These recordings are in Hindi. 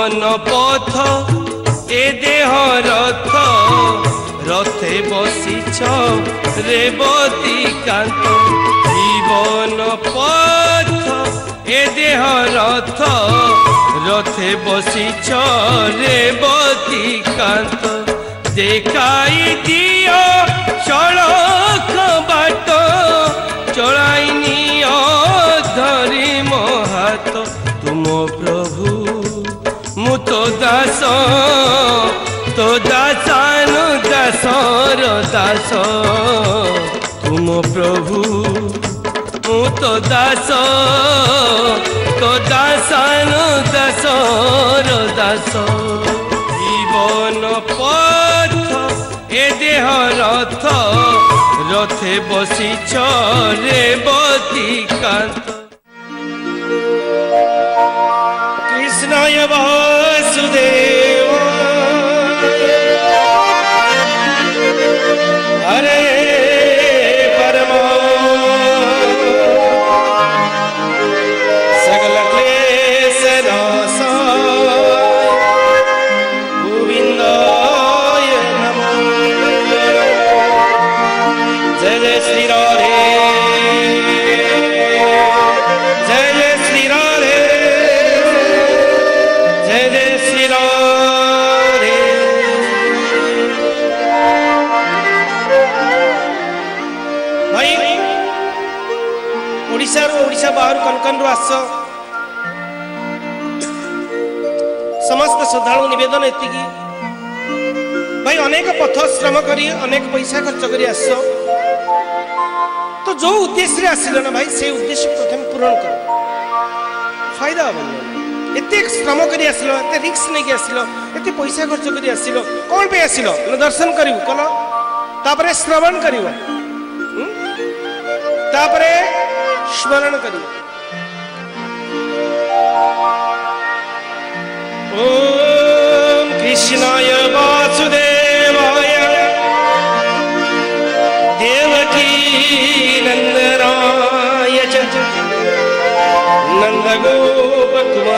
जीवन पथ ए देह रथ रथे बसिछ रेवती कांत जीवन पथ ए देह रथ रथे बसिछ रेवती कांत देखाई दियो सड़क बाट चलाई नियो धरी मो हाथ तुम प्रभु मु तो दास दासानु दासर दास तुम प्रभु मु तो दास दासानु दासर दास जीवन पथ ए देह रथ रथे बसिछ रेवती कांत कृष्णाय वासुदेव हरे परमा सकल क्लेश नाशाय गोविंदाय नमः जय जय श्री राधे जय जय श्री राधे जय जय श्री राधे। भाई ओडिशा बाहर कनकन आस समस्त श्रद्धालु निवेदन एति भाई अनेक पथ श्रम करी अनेक पैसा खर्च करी आस तो जो उद्देश्य आसिल ना भाई से उद्देश्य प्रथम पूरण कर फायदा हम एत श्रम कर रिक्स नहीं आसिल एत पैसा खर्च कर आसिल कौन पे आसिल दर्शन करू कल तापरे श्रवण कर स्मरण कर ओम कृष्णाय वासुदेवाय देवकी नंदनाय च नंदगोपकुमाराय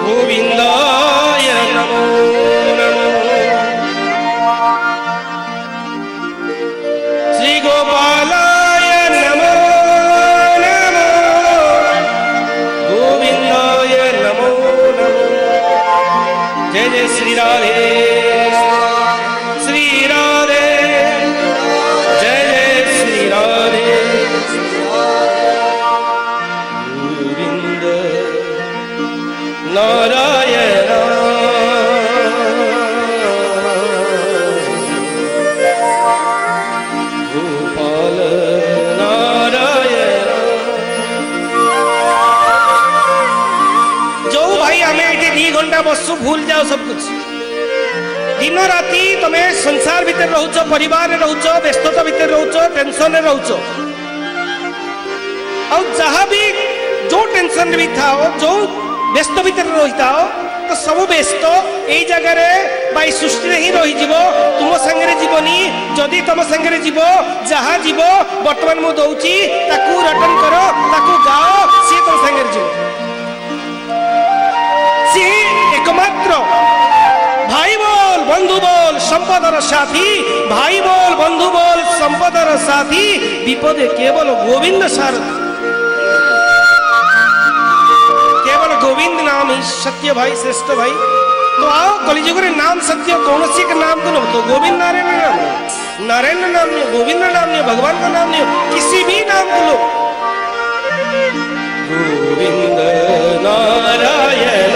गोविंदाय नमो नमः श्री गोपालाय नमो नमः गोविंदाय नमो नमः जय जय श्री राधे श्री राधे जय जय श्री राधे गोविंद नारायण गोपाल नारायण जो भाई हमें ये 2 घंटा बसु भूल जाओ सब कुछ दिन राति तमें संसार भीतर रोच परिवार रोच व्यस्तता भीतर रोच टेंशन रोच और जहाँ भी जो टेंशन भी था जो व्यस्त भीतर रही था तो सब व्यस्त यही जगह बाई सृष्टि ही रही तुम संगे जीवनी जदि तुम संगे जीव जहाँ जीव बर्तमान मु दौची ताकू रिटर्न करो ताकू गाओ सी तुम संगे जीव सी एकमात्र भाई बोल बंधु बोल संपदर साथी भाई बोल बंधु बोल संपदर साथी विपदे केवल गोविंद सारथी केवल गोविंद नाम ही सत्य भाई श्रेष्ठ भाई तो आओ कलिजुग रे नाम सत्य कौन सी का नाम तो तो गोविंद नारायण नाम नहीं गोविंद नाम नहीं भगवान का नाम नहीं किसी भी नाम को लो गोविंद नारायण नारायण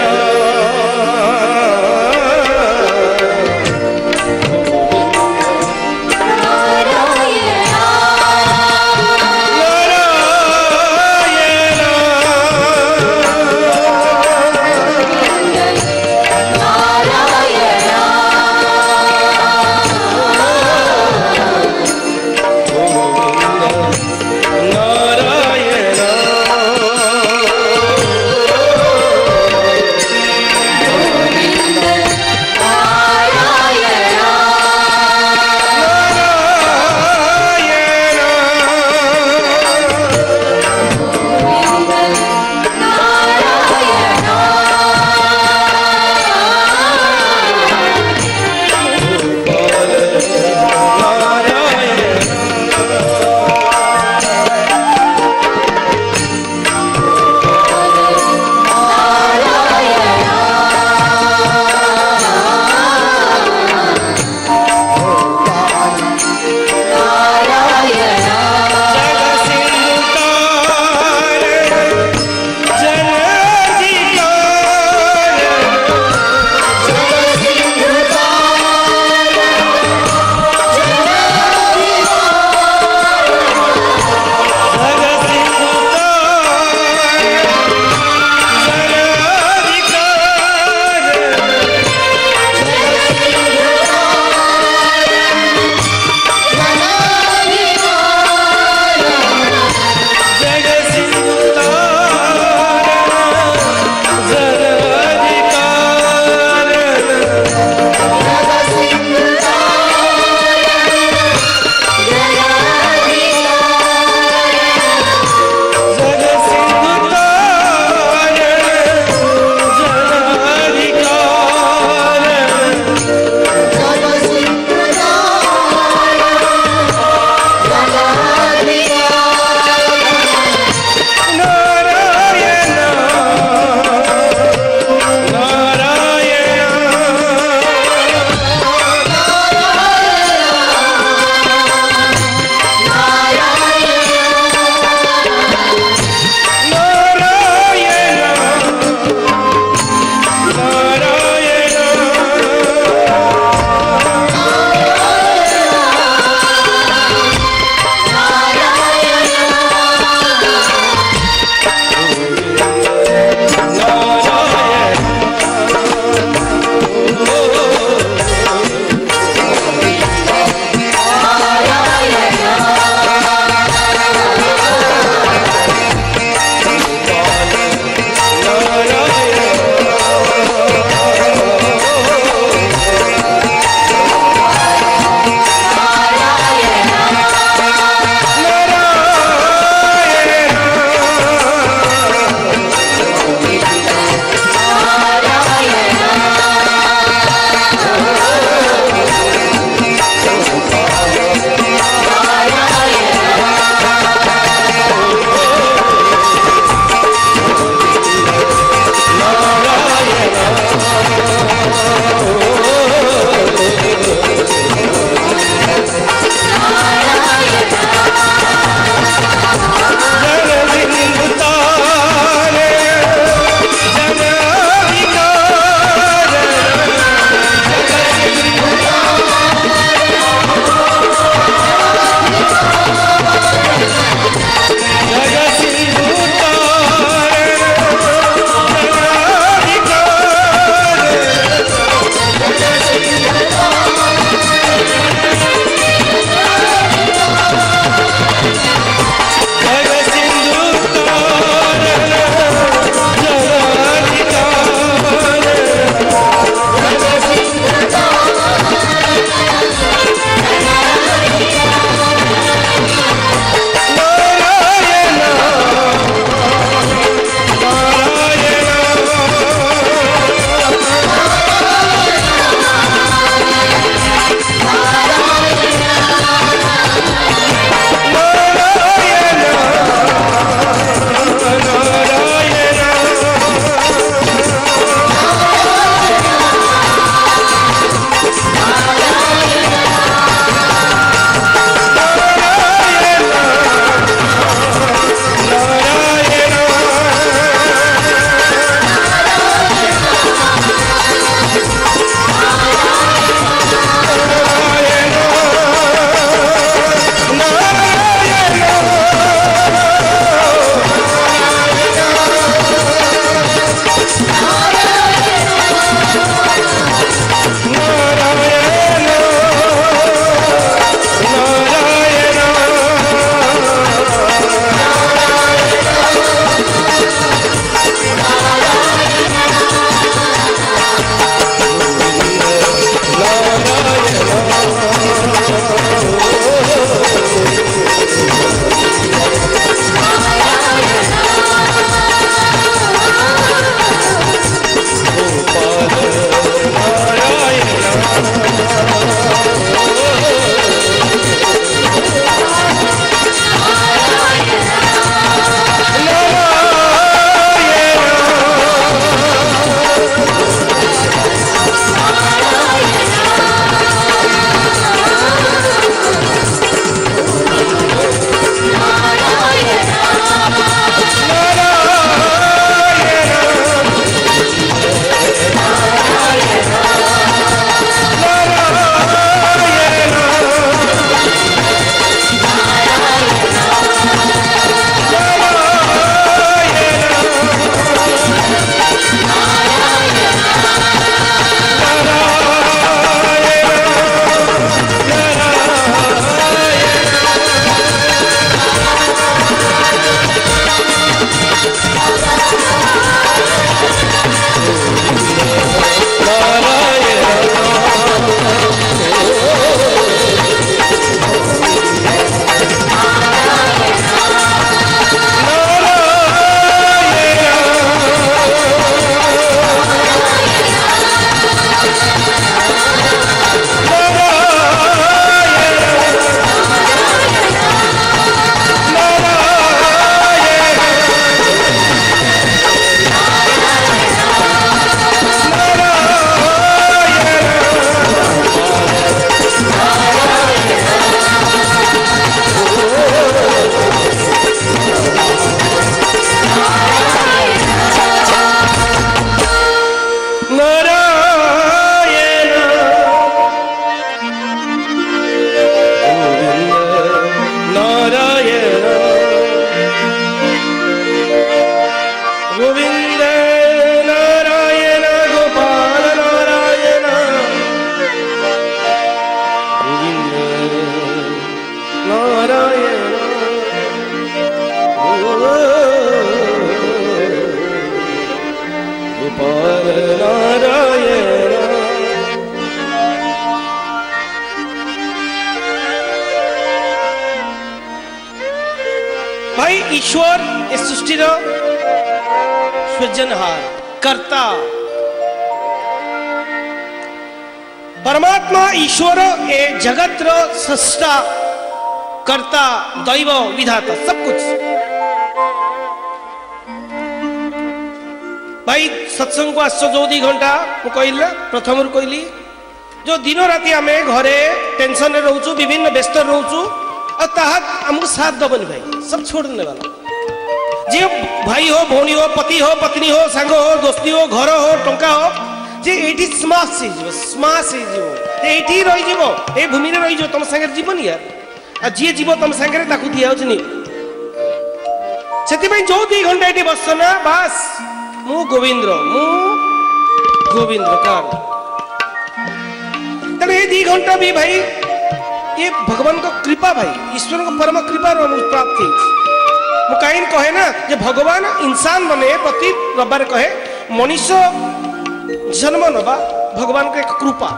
ईश्वर ए सृष्टि सृजनहार कर्ता परमात्मा ईश्वर ए जगत सृष्टा कर्ता दैव विधाता सब कुछ। भाई सत्संग को आस जो 2 घंटा मु कहली प्रथम कहली जो दिन राति आम घरे टेंशन रोचु विभिन्न व्यस्त रोचु आमको साथ दबनी भाई सब छोड़ने वाला जी भाई हो भौणी हो पति हो पत्नी हो सांग हो दोस्ती हो घर हो टंका हो जे एठी स्माश रही भूमि में रही तुम सागर जीवन यार जी जीव तुम सागर दिया से जो 2 घंटा ये बस ना बास मु गोविंद्र कार तेरे ये 2 घंटा भी भाई ये भगवान को कृपा भाई ईश्वर को परम कृपा प्राप्त मु कहीं कहे ना जे भगवान इंसान बने प्रति रविवार कहे मनुष्य जन्म नवा भगवान को एक कृपा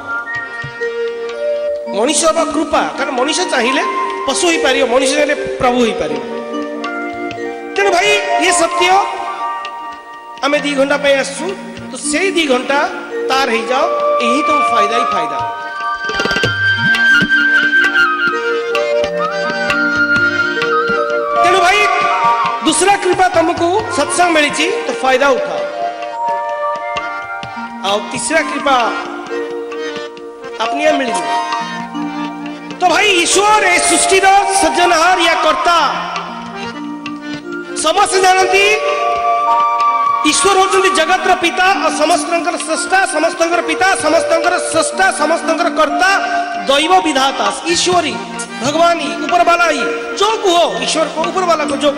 मनुष्य बा कृपा कारण मनुष्य चाहिए पशु ही पारियो मनुष्य चाहिए प्रभु ही पारियो तेणु भाई ये सत्य आम 2 घंटा पे आसु तो से 2 घंटा तार हो जाओ यही तो फायदा ही फायदा। तेणु भाई दूसरा कृपा तुमको सत्संग मिली तो फायदा उठाओ और तीसरा कृपा अपनी मिली तो भाई ईश्वर ए सृष्टि सृजनहार या कर्ता समस्त जानती ईश्वर होचंती जगत पिता और समस्त सृष्टा समस्त पिता समस्त सृष्टा समस्त कर्ता दैव विधाता ईश्वरी भगवान ही ऊपर वाला ही जो हो ईश्वर को ऊपर वाला को जो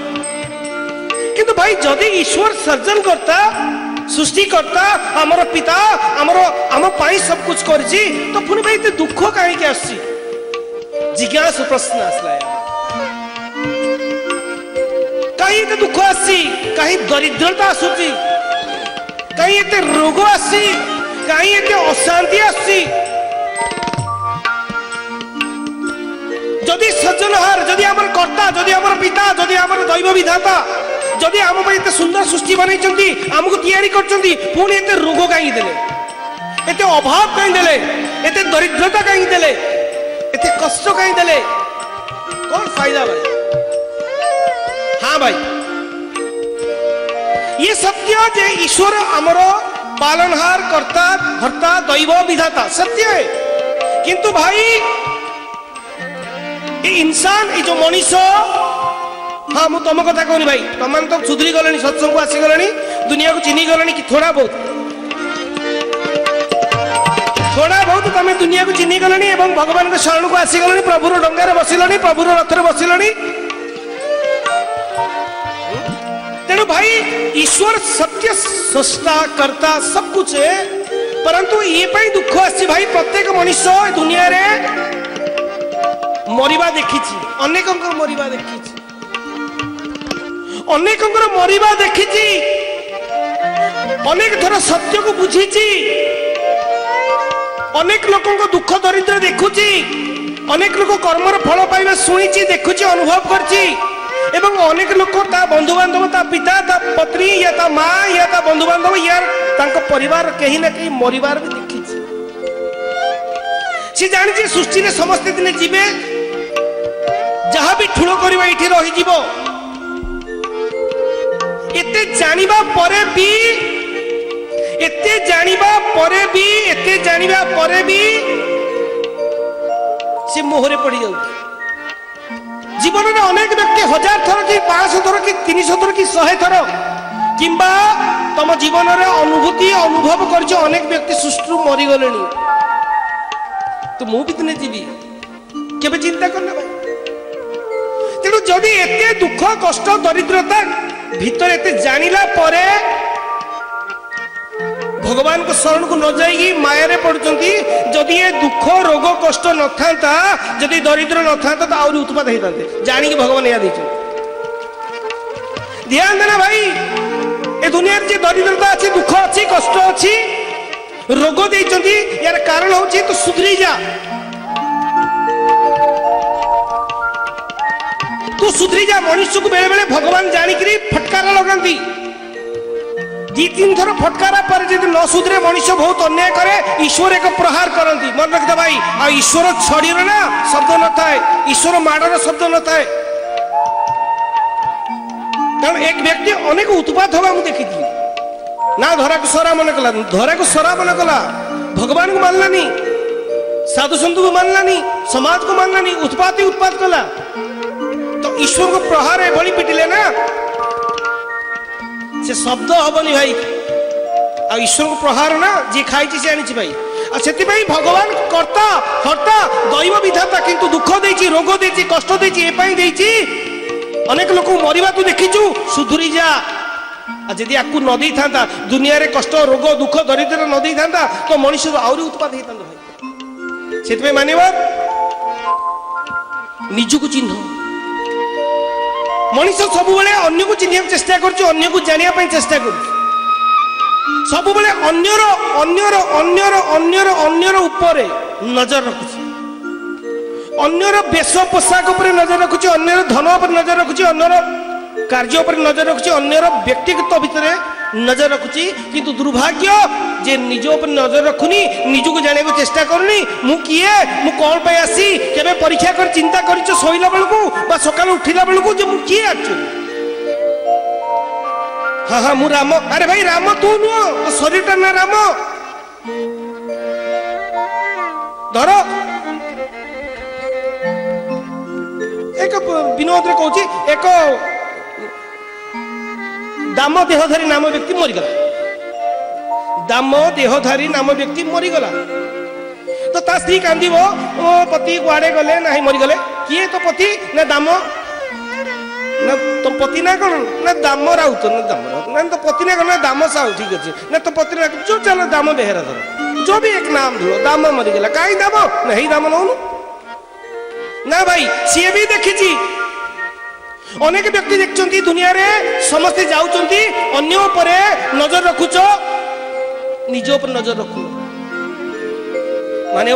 किंतु भाई जदि ईश्वर सर्जन करता सृष्टि करता आमर पिता आम पाई सब कुछ करछि तो पुणी भाई ते दुख कहीं आसी जिज्ञासु प्रश्न आसला कहीं ते दुख आसी कहीं दरिद्रता आसुची कहीं एते रोग आसी कहीं एते अशांति आसी जदि सज्जनहार जदि आमर कर्ता जदि आमर पिता जदि आमर दैव विधाता जदि आम एते सुंदर सृष्टि बनई आमको तैयारी करछंती पुणी एते रोग कहीं देले एते अभाव कहीं देले एते दरिद्रता कहीं देले एते कष्ट कहीं देले कौन फायदा भाई। हाँ भाई ये सत्य जे ईश्वर आमर पालनहार कर्ता भर्ता दैव विधाता सत्य है किंतु भाई ये इंसान ये जो मनुष्य हाँ मु तुम कथा कहनी भाई तुम तो सुधरी गले सत्संग को आसीगले दुनिया को चिन्ही गले कि थोड़ा बहुत तुम दुनिया को चिन्ही गले भगवान के शरण को आसीगले प्रभुर डंगार बसिलनी प्रभुर रथर बसिलनी तेणु भाई ईश्वर सत्य सृष्टा कर्ता सब कुछ है परंतु ये पाई दुख आसी भाई प्रत्येक मनुष्य दुनिया रे मरिबा देखी अनेक मरिबा देखी अनेक मरिबा देखी अनेक थर सत्य को बुझी अनेक लोकों को दुख दरिद्र देखुची अनेक लोक कर्मर फल पाइबा शुणी देखुची अनुभव करची एवं अनेक लोक ता बंधु बांधव ता पिता ता पत्नी या ता माँ या ता बंधु बांधव यार तांको परिवार कहीं ना कहीं मरिबार भी देखी सी जानी सृष्टि में समस्त दिन जीवे जहाँ भी ठुलो करिबा इठी रही जीवो एते जानिबा परे भी से मोहरे पड़ी जाउची जीवन में अनेक व्यक्ति 1000 थर कि 500 थर कि 300 थर कि 100 थर किंबा तम जीवन में अनुभूति अनुभव कर अनेक व्यक्ति सृष्टि मरी गले तो मु भी दिने जीवी केबे चिंता करना भाई तेणु जदि एते दुख कष्ट दरिद्रता भीतर एते जानिला परे भगवान को शरण को न जाइए माया पड़ती जदि ये दुख रोग कष्ट न था जदि दरिद्र न था तो आउरी उत्पाद होता जानिक भगवान या ध्यान देना भाई ए दुनिया जे दरिद्रता अच्छी दुख अच्छी कष्ट अच्छी रोग देइचंती यार कारण होची तो सुधरी जा तू तू सुधरी जा मनुष्य को बेले बेले भगवान जानिकरी फटकारा लगाती दी तीन थर फटकारा पर जब न सुधरे मनुष्य बहुत अन्याय करे ईश्वर एक प्रहार करती मन रखता भाई आ ईश्वर छड़ी ना शब्द न थाए ईश्वर माड़र शब्द न थाए कारण एक व्यक्ति अनेक उत्पात हवा मुझे देखी ना धरा को सरा मन कला धरा को सरा मन कला भगवान को मानलानी साधु संत को मानलानी समाज को मानलानी उत्पात ही उत्पात कला तो ईश्वर को प्रहार एभली पिटिले ना से शब्द हबनी भाई आ ईश्वर को प्रहार ना जी खाई से आनी भाई से भगवान कर्ता हर्ता दैव विधाता किंतु दुख देची रोग देची कष्ट देची ए देची अनेक लोक मरिबा तू देखिचु सुधुरी जा जदि आपको न दे था दुनिया रे कष्ट रोग दुख दरिद्र न दे था तो मनुष्य आहरी उत्पाद होता भाई से मानव निजको चिन्ह मनुष्य सब बेले अन्य को चिन्ह चेष्टा कर जाना चेष्टा कर सब बेले अन्यर अन्यर अन्यर अन्यर अन्यर ऊपर नजर रखुची अन्यर वेश पोशाक उपर नजर रखुची अन्यर धन उपर नजर रखुची अन्यर कार्य उपर नजर रखुची अन्यर व्यक्तिगत भितर नजर रखुची किंतु दुर्भाग्य जे निज उपर नजर रखुनी निजको जाने को चेष्टा करूनी मु किए मु कौन पे आसी केबे परीक्षा कर चिंता करिछ सोइला बेलकू बा सकाल उठिला बेलकू जे मु किए एक्चुअली हाँ हाँ मु राम अरे भाई राम तू नुह तो शरीर ना राम धर एक विनोद रे कहूची एक दाम देहधारी नाम व्यक्ति मरीगला दाम देहधारी नाम व्यक्ति मरीगला तो ता स्त्री कांदिब ओ पति कुआड़े गले ना मरीगले किए तो पति ना दाम ना तो पति ना कौन ना दाम राउत ना दाम राउत ना तो पति ना कौन ना दाम साहू ठीक अच्छे ना तो पति ना जो चलो दाम बेहरा धर जो भी एक नाम धो दाम मरीगला कहीं दाम नहीं दाम नौ ना भाई सी भी देखी अनेक व्यक्ति देखते दुनिया रे समस्ते जाउचंती अन्य उपरे नजर रखुच निज उपर नजर रखु माने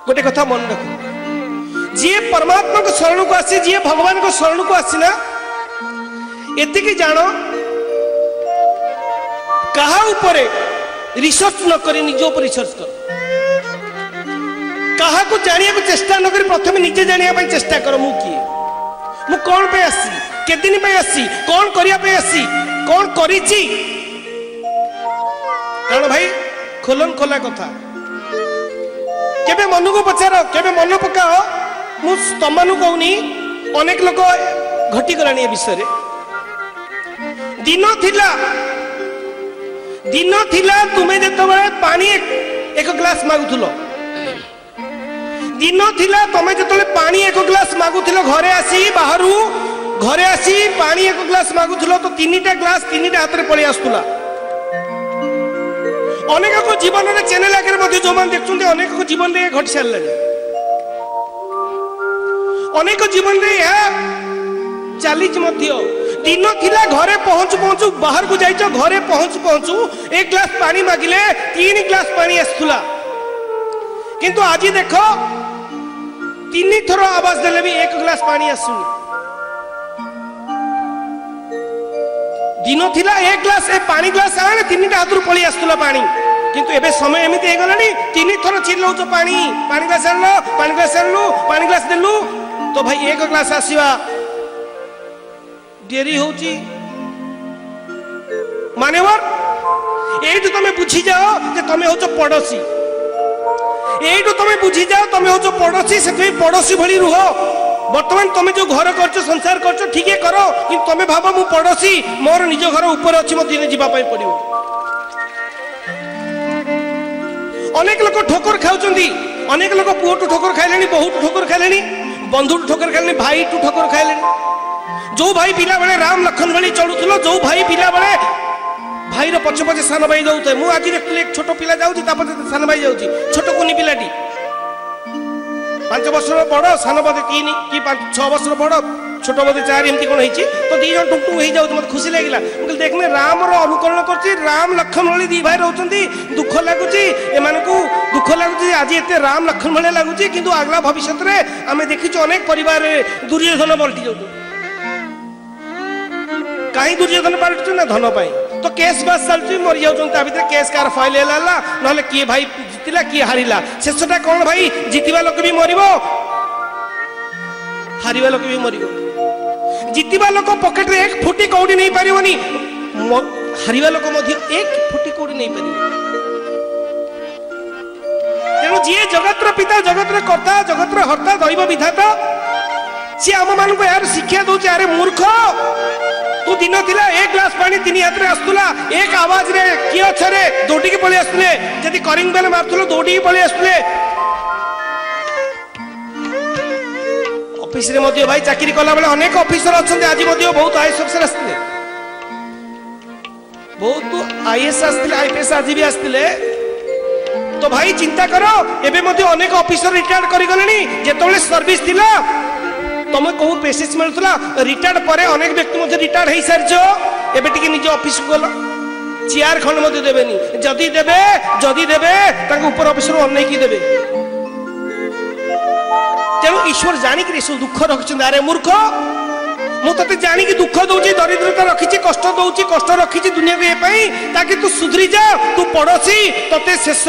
गोटे कथा मन रख जी परमात्मा को शरण को आसी जी भगवान को शरण को आसी ना एतिकी जान कहा उपरे रिसर्च न करी निज उपर रिसर्च कर कहा को जानिया को चेष्टा न करी प्रथम निजे जानिया चेष्टा कर मु किए मु कौन पे आसी के दिन पे आसी कौन करिया पे आसी कौन करिची कारण भाई खोलन खोला कथा केबे मन को पचार केबे मन पकाओ मु तमनु कहूनी अनेक लोक घटी गलानी ए विषय रे दिन थिला तुमे जेतबे पानी एक ग्लास मागुथुलो दिन थिला तमे जतले पानी एक ग्लास मागुथिलो घरे आसी बाहरु घरे आसी पानी एक ग्लास मागुथिलो तो तीनटा ग्लास तीनटा हाथ रे पळी आस्तुला अनेक को जीवन रे चैनल आगे मध्ये जो मान देखछुंते अनेक को जीवन रे घट सारलानी अनेक जीवन रे या चालीच मध्य दिन थिला घरे पहुंचु पहुंचु बाहर को जाइछो घरे पहुंचु पहुंचु एक ग्लास पानी मागिले 3 ग्लास पानी आस्तुला किंतु आज देखो 3 थर आवाज देले भी 1 ग्लास पानी आसुनी दिन थिला 1 ग्लास ए पानी ग्लास आने 3टा हाथ पड़ी आसुला पानी किंतु एबे समय एमती हो गलानी 3 थर चिल्लाउछ पानी पानी ग्लास आनलो पानी ग्लास देलु तो भाई 1 ग्लास आसीबा देरी होची मानेवर एठु तमे बुझी जाओ जे तमे होचो पड़ोसी एठु तमे बुझी जाओ तमे होचो पड़ोसी से पड़ोसी भली रुह बर्तमान तमे जो घर करछो संसार करछो ठीक है करो कि तमे भाबो मु पड़ोसी मोर निज घर ऊपर अछि मो दिने जीवा पई पड़ियो अनेक लोक ठोकर खाउचंदी अनेक लोक पुओटु ठोकर खाइलेनी बहुत ठोकर खाइलेनी बंधु ठोकर खाइलेनी भाई टु ठोकर खाइलेनी जो भाई पिला बेले राम लखन भली चढ़ुथलो जो भाई पिला बेले भाई रो पछ पछ सान भाई जाउथे मु आज देखले एक छोटो पिला जाउची तापर सान भाई जाउची छोटो कुनी पिलाटी 5 वर्षर बड़ सान भाई की 6 वर्षर बड़ छोट बोधे 4 एमती कौन होती तो 2 जन टुकटुक हो जाऊँ मत खुशी लगे मुझे देखने राम अनुकरण कर राम लक्ष्मण भाई 2 भाई रोच दुख लगुच एम दुख लगुच आज एत राम लक्ष्मण भाई लगुच कि आगला भविष्य में आम देखीचु अनेक परिवार दुर्योधन पलटि जाऊ कहीं दुर्योधन पलटु ना धन पाई तो केस बास चलती मरी जाऊँ केस कार फाइल है ना किए भाई जितला किए हारिला शेषटा कौन भाई जितवा लोक भी मर हारिबा लोक भी मर जितवा लोक पकेट रे 1 फुटी कौड़ी नहीं पारिबनी हारिबा लोक मध्य 1 फुटी कौड़ी नहीं पारिबो तेणु जी जगतर पिता जगतर कर्ता जगतर हर्ता दैव विधाता सी आम मान यार शिक्षा दौर अरे मूर्ख तू दिन थिला 1 ग्लास पानी 3 हाथ रे आसुला एक आवाज रे किए अछरे दौड़ी के पळी आसुले जदि करिंग बेल मारथुलो दौड़ी के पळी आसुले ऑफिस रे मध्य भाई चाकरी कला बेले अनेक ऑफिसर अछन्ते आज मध्य बहुत आईएएस ऑफिसर आसतिले बहुत आईएएस आसतिले आईपीएस आज भी आसतिले तो भाई चिंता करो एबे मध्य अनेक ऑफिसर रिटायर्ड करि गलेनी जेतोले सर्विस थिला तुम कौ पेसेस मिलूला रिटायर्ड पर अनेक व्यक्ति रिटायर्ड हो सारी एवं टी निज ऑफिस को गल चेयर खंड मत देवेनि जदि देवे ऊपर ऑफिसर अनैकी देवे तेणु ईश्वर जानिक सब दुख रखिंट अरे मूर्ख मुझे जानिक दुख दौची दरिद्रता रखी कष्ट दौची कष्ट रखी दुनिया को ये ताकि तू सुधरी जा तू पड़ोसी ते शेष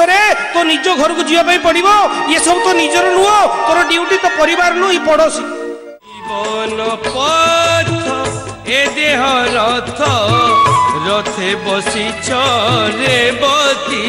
तो निज घर को जीवाई पड़ो ये सब तो निजर नुह तोर ड्यूटी तो परिवार नुह ये पड़ोसी जीवन पथ ए देह रथ रथे बसी रे बती